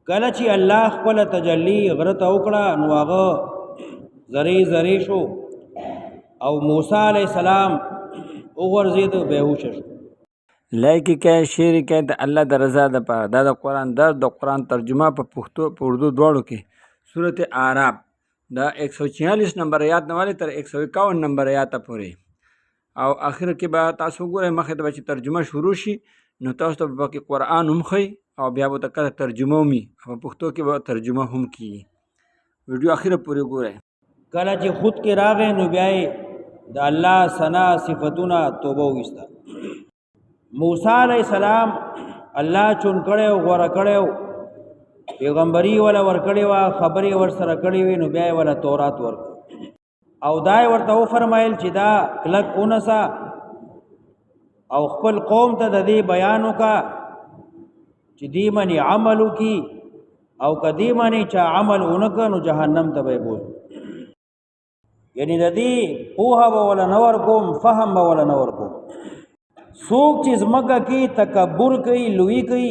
کله چې الله خپل تجلی غره ته وکړه نو هغه زری زری شو او موسی علیہ السلام وګرځید بهوش شو. لایکی کې شعر کې د الله د رضا د پاره دا د قرآن د قرآن ترجمه په پښتو په اردو دواړو کې سورت اعراف دا 146 نمبر آیات نواله تر 151 نمبر آیات پورې او اخر کې به تاسو ګورئ مخه د چې ترجمه شروع شي نو تاسو ته به کې قرآن هم خي او بیا به تکړه ترجمه ومي په پښتو کې به ترجمه هم کیږي. ویډیو اخر پورې ګورئ. کله چې خود کې راغې نو بیا د الله ثنا صفاتونه توبه وستا. موسی علیہ السلام الله چون کړو غوړه کړو پیغمبري ولا ور کړو خبري ور سره کړی وي نو بیا ولا تورات ور او دای ورته و فرمایل چې دا کلک اونسا او خپل قوم ته د دې بیانو کا چې دی منی عملو کی او کدی منی چا عمل اونکه نو جهنم ته به بوز. یعنی د دې پوها ولا نور کوم فهم ولا نور کوم. سوک چیز مکه کی تکبر کوي لوی کوي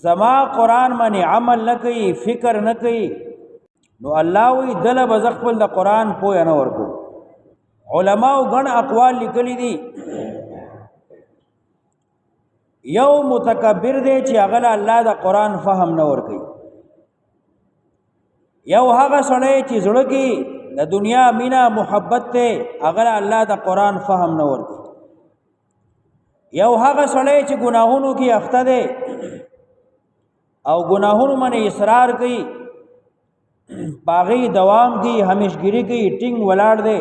زما قرآن منی عمل نه کوي فکر نه کوي نو الله وی دل بزخپل د قرآن پوه نه ورکو. علماء غن اقوال لیکلی دي یو متکبر دی چې هغه الله د قرآن فهم نه ورکوي. یو هغه سړی چې زړه کې د دنیا مینا محبت ته هغه الله د قرآن فهم نه ورکوي. یو هغه سړی چې ګناهونو کې اخته دی او ګناهونو باندې اصرار کوي باغی دوام کی همیشګری کی ټینګ ولاړ دی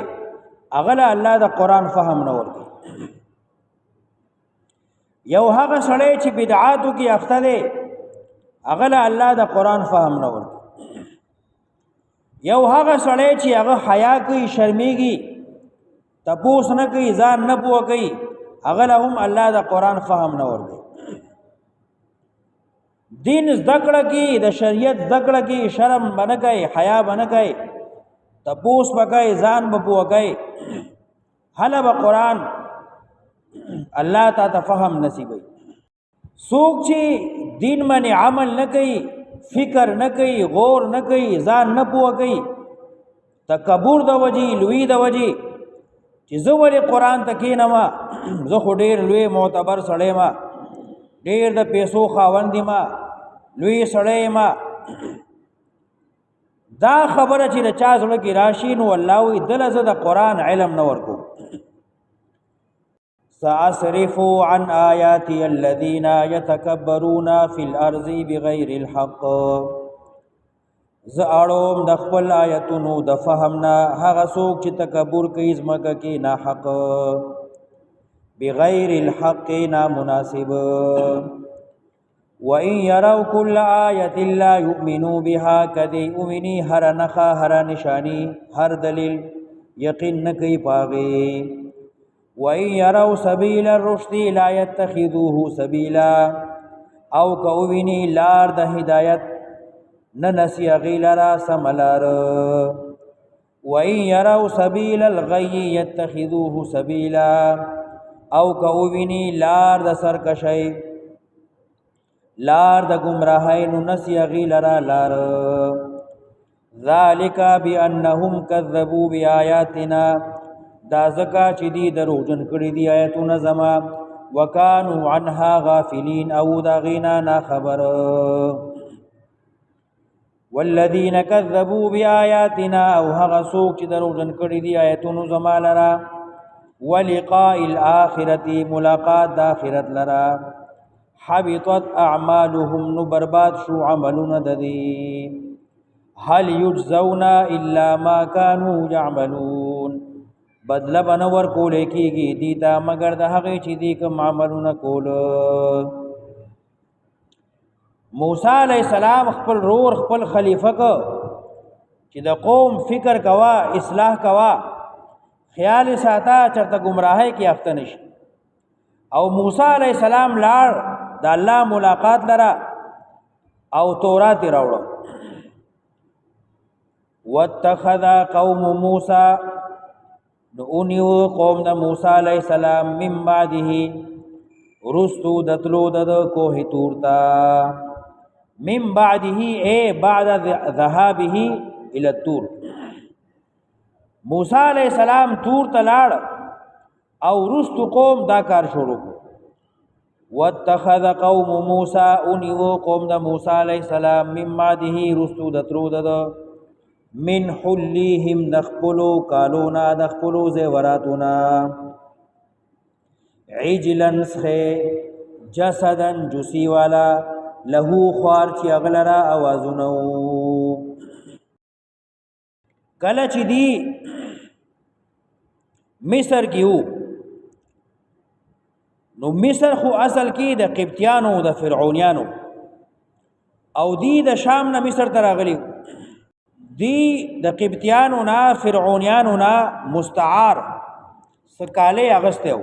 هغه الله د قرآن فهم نه ورکوي. یو هغه سړی چې بدعاتو کې اخته دی هغه الله د قرآن فهم نه ورکوي. یو هغه سړی چې هغه حیا کوي شرمېږي تپوس نه کوي ځان نه پوه کوي هغه هم الله د قرآن فهم نه ورکوي. دین زدکړه کی د شریعت زدکړه کی شرم بنه کوي حیا بنه کوي تپوس بکای ځان به پوه کوي هله به قرآن الله تعالی فهم نصیبوي. څوک چې دین باندې عمل نه کوي فکر نه کوي غور نه کوي ځان نه پوه کوي تکبر د وجې لوی د وجې چې زه ولې قرآن ته کښېنم زه خو ډېر لوی معتبر سړی ما ډېر د پیسو خاوند ما لوی سړی ما دا خبره چې د چا زړه کې راشي نو الله وی دله زه د قرآن علم نه ورکوم. سأصرف عن آیاتی الذین یتکبرون فی الارض بغیر الحق. زه اړوم د خپل آیتونو د فهم نه هغه څوک چې تکبر کوي ځمکه کې ناحق بغیر الحق نامناسب. وَإِن يَرَوْا كُلَّ آيَةٍ لَا يُؤْمِنُوا بِهَا کدی اومنی هر نخا هر نشانی هر دلیل یقین نکی پاغی. وَإِن يَرَوْا سَبِيلَ الرُّشْدِ لَا يَتَّخِذُوهُ سَبِيلًا او کوونی لار د هدایت ننسی غیلرا سملار. وَإِن يَرَوْا سَبِيلَ الْغَيِّ يَتَّخِذُوهُ سَبِيلًا او کوونی لار د سرکشی لار د گمراهی نو نسی غیلرا لار. ذالک بانهم کذبوا بیااتنا دا زکا چې دی دروغجن کړي دی آیتونه زما وکانو عنها غافلین او دا غینا نا خبر. والذین کذبوا بیااتنا او هغه څوک چې دروغجن کړي دی آیتونه زما لرا ولقاء الاخرة ملاقات د آخرت لرا حبطت اعمالهم نو برباد شو عملون ددی. هل یجزون الا ما كانوا يعملون بدل بنور کولې کیږي دیتا مگر د هغه چې دی کوم عملونه کول. موسی علیہ السلام خپل رور خپل خلیفہ کو چې د قوم فکر کوا اصلاح کوا خیال ساته چرته گمراهی کې اخته نشي. او موسی علیہ السلام لاړ د الله ملاقات لرا او تورات راوړو. واتخذ قوم موسی نو اونیو قوم د موسی علیہ السلام من بعده رستو دتلو د کوه تورتا من بعده اے بعد ذهابه الى الطور. موسی علیہ السلام تور ته لاړ او رست قوم دا کار شروع کړ. واتخذ قوم موسی انیو قوم د موسی علیہ السلام من بعده رستو د ترو د من حلیهم دخپلو کالونا دخپلو زیوراتونا عجلن سخه جسدن جسی والا لهو خوار چی اغلرا آوازونو. کله چې دی مصر کیو نو مصر خو اصل کې د قبطیانو د فرعونیانو او دی د شام نه مصر ته راغلی. دی د قبطیانو نه فرعونیانو نه مستعار سکاله اغسته و.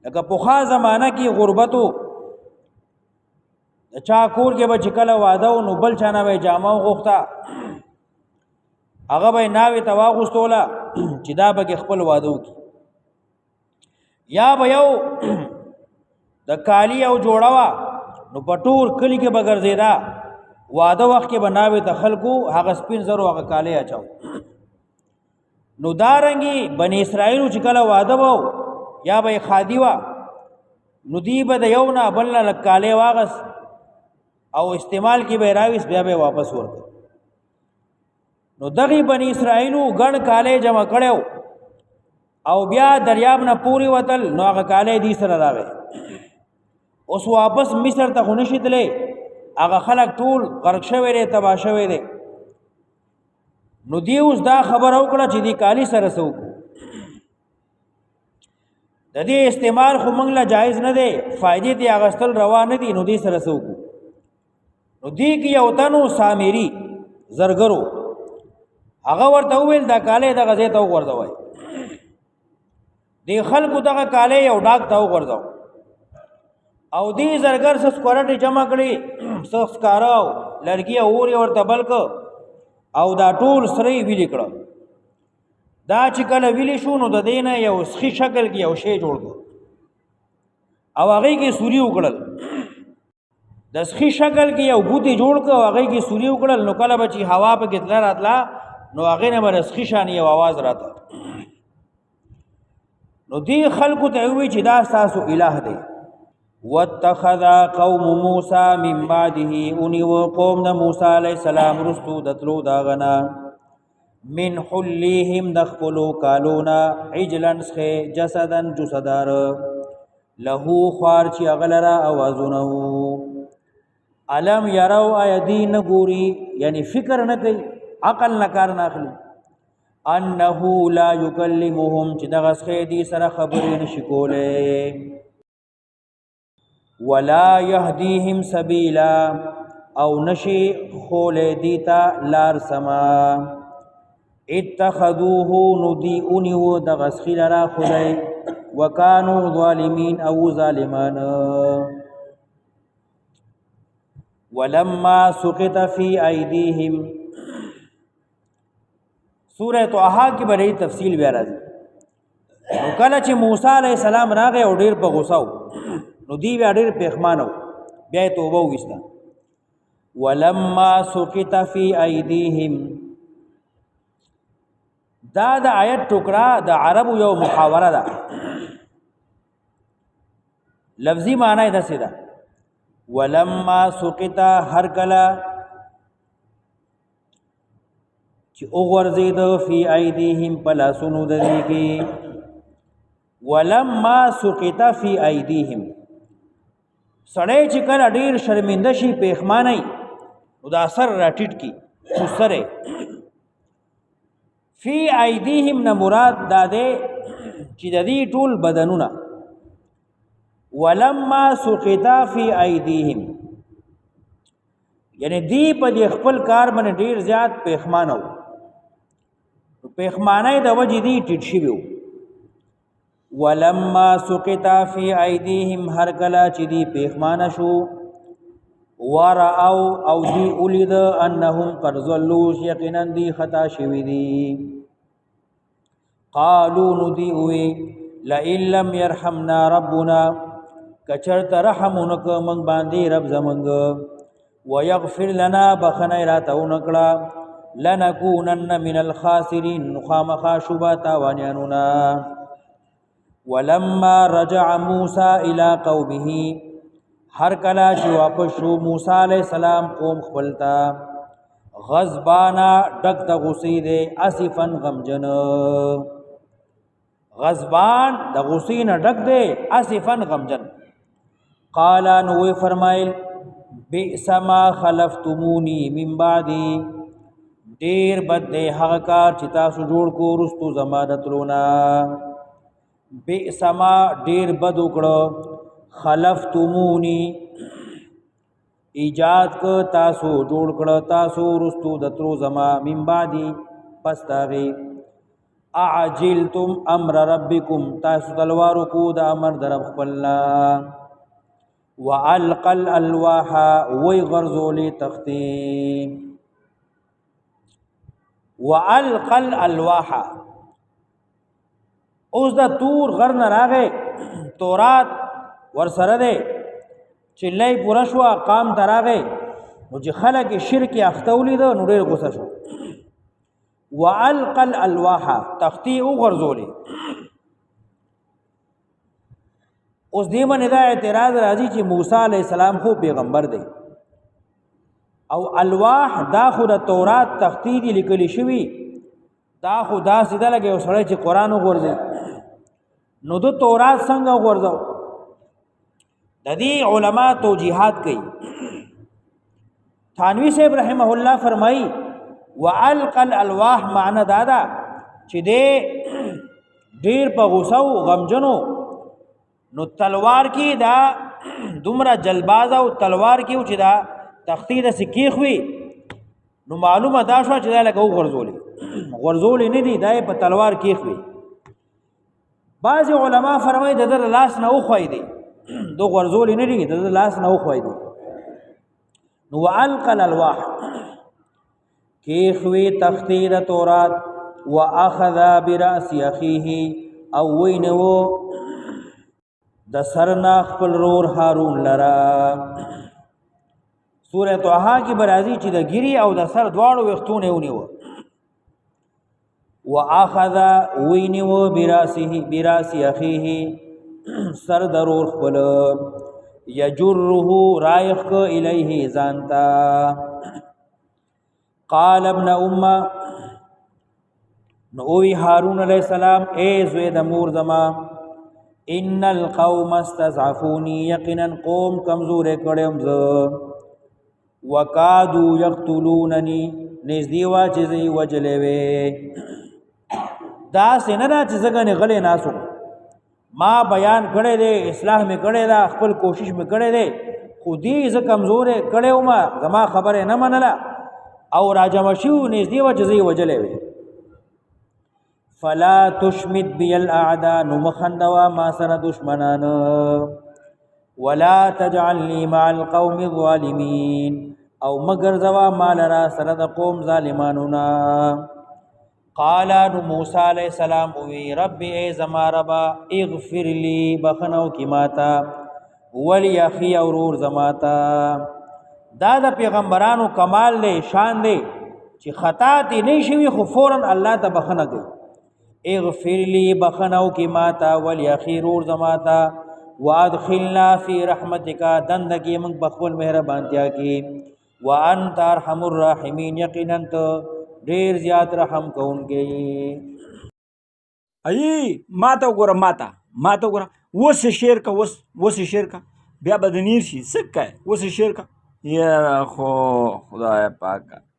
لکه پوخا زمانہ کې غربتو د چا کور کې به چې کله واده و نو بل چا نه به جامه غوښته هغه به ناوې ته واغوستوله چې دا به خپل واده وکړي. یا به یو د کالی او جوړه وه نو په ټول کلي کې به ګرځېده واده وخت کې به ناوې ته خلکو هغه سپین زرو هغه کالی اچاو. نو دارنګې بني اسرائیلو چې کله واده وو یا به خادي وه نو دی به د یو نه بل نه لږ کالی واغس او استعمال کې به راویست بیا به واپس ورکړ. نو دغې بني اسرائیلو ګڼ کالی جمع کړی او بیا دریاب نه پورې وتل نو هغه کالی دی سره راغی. اوس واپس مصر ته خو نشي تللی هغه خلک ټول غرق شوی دی تباه شوی دی. نو دی اوس دا خبره وکړه چې دی کالی سره څه وکړو. د دې استعمال خو موږ له جایز نه دی فایدې ته اغستل روا نه دي نو دی سره څه وکړو. نو دی کې یو تنو سامری زرګرو هغه ورته وویل دا کالی دغه ځای ته وغورځوئ. دی خلکو دغه کالی یو ډاک ته وغورځو او دی زرګر څه سکورټې جمع کړي څه ښکاره او لرګي او اور یې ورته بل کړ او دا ټول سره یې ویلې کړه. دا چې کله ویلې شو نو د دې نه یو سخي شکل کې یو شی جوړ کړ او هغې کې سوري وکړل. د سخي شکل کې یو بوتې جوړ کړ او هغې کې سوري وکړل. نو کله به چې هوا پکې تله راتله نو هغې نه به د سخي شانې یو اواز راته. نو دی خلکو ته ووی چې دا ستاسو اله دی. واتخذ قوم موسی من بعده انیو قوم د موسی علیہ السلام رستو د تلو داغنا من حلیهم د خپلو کالونا عجلن سخه جسدن جسدار لهو خوار چې اغلرا اوازونه. علم یرو ایدی نګوري یعنی فکر نه کوي عقل نه کار نه اخلي انه لا یکلمهم چې دغه سخه دی سره خبرې نشي کولی ولا يهديهم سبيلا او نشي خول دیتا لار سما. اتخذوه ندی انیو دغسخی لرا خدای وکانو ظالمین او ظالمان. ولما سقط في ایدیهم سورہ طه کی بڑی تفصیل بیا راځي. نو کله چې موسی علیہ السلام راغی او ډیر په غوسه نو دی بیا ډېر پښمانه بیا یې توبه وویسته. ولما سقط فی ایدیهم دا د آیت ټوکړه د عربو یو محاوره ده. لفظي معنی یې داسې ده ولما سقط هر کله چې وغورځېده فی ایدیهم په لاسونو د دوی کې. ولما سقط فی ایدیهم سړی چې کله ډیر شرمنده شي پښمانه نو دا سر راټیټ کی خو سره فی ایدیهم نه مراد دا دی چې د دې ټول بدنونه. ولما سقط فی ایدیهم یعنی دی په دې خپل کار باندې ډیر زیات پښمانه و. پښمانه د وجې دی ټیټ شوی و. ولما سقط فی ایدیهم هر کله چې دی پښمانه شو ورأو او دی اولید انهم قد ضلوا یقینا دی خطا شوی دی. قالوا ندی اوی لئن لم يرحمنا ربنا کچرت رحم اونک منگ باندی رب زمنگ ویغفر لنا بخنی راتو نکڑا لنکونن من الخاسرین نخامخا شبا تاوانیانونا ولما رجع موسى الى قومه هر کلا چې واپس شو موسی علیہ السلام قوم خپلتا غضبانا ډک د غصې دی اسفن غمجن غضبان د غصې نه ډک دی اسفن غمجن قال نو فرمایل بئس ما خلفتموني من بعدي ډیر بد دی هغه کار چې تاسو جوړ کو رستو زمانتلونا بئس ما ډیر بد وکړو خلفتموني ایجاد ک تاسو جوړ کړه تاسو رستو دترو زما من بعدي پستاغي اعجلتم امر ربكم تاسو تلوارو کو د امر درب خپلنا والقى الالواح ويغرزوا تختی والقى الالواح اوس د تور غر نه راغې تورات ورسره ده چې لای پورا شو قام تراغه نو چې خلک شرک اختولی ده نو ډېر غوسه شو والقى الالواح تختی او غرزولی اوس دې باندې دا اعتراض راځي چې موسی علی السلام خو پیغمبر دی او الواح دا خو د تورات تختی دی لیکل شوی دا خو دا سیده لګي او سره چې قران وګورځي نو د تورات څنګه وګورځاو د دې علما توجیهات کوي تھانوی صاحب رحمه الله فرمایي والقى الالواح معنی دادا چې دې ډیر په غوسه او غمجنو نو تلوار کی دا دومره جلباز او تلوار کی چې دا تختی د سکی خوي نو معلومه دا شو چې دا لګو غرزولې نه دی دا په تلوار کی خوي بعض علما فرمایي د لاس نه او خوای دی دو غرزول نه دي د لاس نه خوای دي نو والقى الالواح کی خوی تختی د تورات واخذ براس اخيه او وینو د سرنا خپل رور هارون لرا سوره طه کی برازي چې د ګيري او د سر دواړو وختونه ونیو واخذ وینو براس اخيه سر ضرور خپل یجره رایخ الیه زانتا قال ابن امه نووی هارون علیہ السلام اے زوی د مور زما ان القوم استضعفوني یقینا قوم کمزور کړم ز وکادو یقتلوننی نزدې وا چې زی وجلې وې دا سينه چې زګنې غلې ناسو ما بیان کړی دی اصلاح می کړی دا خپل کوشش می کړی دی خو دې ز کمزورې کړو ما زما خبره نه منله او راجم شو نږدې و جزي وجلې وي فلا تشمت بي الاعداء نمخندوا ما سره دشمنان ولا تجعلني مع القوم الظالمين او مگر زوا مال را سره د قوم ظالمانونا قال موسی علیہ السلام وی رب ای زما ربا اغفر لی بخنو کی ماتا ولی اخی اورور زماتا دا د پیغمبرانو کمال دی شان دی چې خطا تی نه شوی خو فورا الله ته بخنه کوي اغفر لی بخنو کی ماتا ولی اخی اورور زماتا وادخلنا فی رحمتک دند کی من بخول مهربانتیا کی وانت ارحم الراحمین یقینا ډیر زیات رحم کوونکی ای ماته وګوره ماته وګوره وس شعر کا وس شعر کا بیا بدنیر شي سکه وس شعر کا یا خو خدای پاک